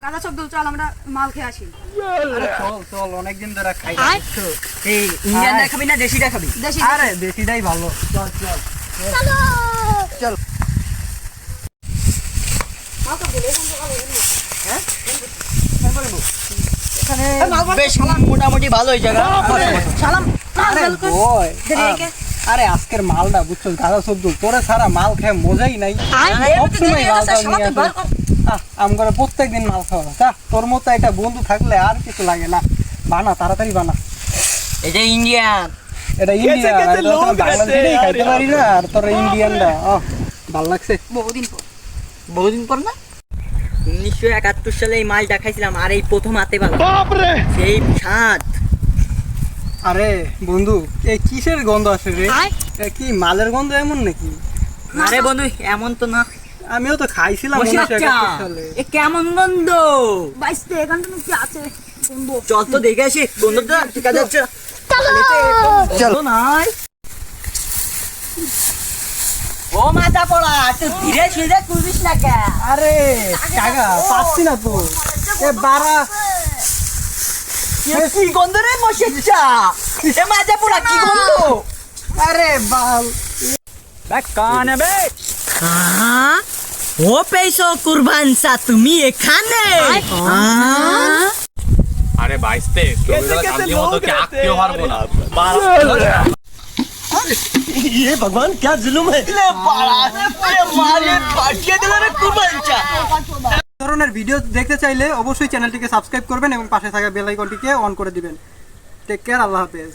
কাজা শব্দুল, চল আমরা মাল খেয়ে আসি। আরে চল চল, অনেকদিন ধরে খাই না। এই ইন্ডিয়ানটা খাবি না দেশিটা খাবি? দেশি আরে দেশিটাই ভালো। চল চল চল। এখানে বেশ মোটামুটি ভালো এই জায়গা। সালাম। আরে বয়, আরে আজকের মালটা বুঝছো, গাঁদা সবদুল তোরে সারা মাল খেয়ে মজাই নাই। সবসময় মাল খাওয়া নিয়ে আসে। আমরা প্রত্যেকদিন মাল খাওয়া। তা তোর মতো একটা বন্ধু থাকলে আর কিছু লাগে না। বানা তাড়াতাড়ি বানা। এটা ইন্ডিয়ান। এটা ইন্ডিয়ান, বাংলাদেশে খাইতে পারি না, আর তোর ইন্ডিয়ানটা ভালো লাগছে। বহুদিন পর না? 1971 সালে এই মালটা খাইছিলাম, আর এই প্রথম হাতে ভালো সেই স্বাদ। আরে বন্ধু, এই কিসের গন্ধ আসে রে? এ কি মালের গন্ধ এমন নাকি? আরে বন্ধু এমন তো না, আমিও তো খাইছিলাম বসে 1971 সালে। এ কেমন গন্ধ? বাইসতে এখান থেকে কি আছে বন্ধু? চল তো দেখে আসি গন্ধটা ঠিক আছে। চলো নাই। ও মাথা পড়া, তুই ধীরে ধীরে তুলবিস না কে? আরে টাকা পাচ্ছি না তো। এ বাড়া কি গন্ধ রে মশিচ্ছা? এ মাথা পড়া কি গন্ধ? আরে বাল কানে বে। ও পেছো কুরবান সা তুমি এখানে? আরে বাইসতে কামলি মতো কি আঁকতেও পারবো না। ये भगवान क्या जुलुम है। ले पाड़ा रे पूरे मारे पाटिয়ে দিল রে কুরবান চা। ধরনের ভিডিও দেখতে চাইলে অবশ্যই চ্যানেলটিকে সাবস্ক্রাইব করবেন এবং পাশে থাকা বেল আইকনটিকে অন করে দিবেন। টেক কেয়ার, আল্লাহ হাফেজ।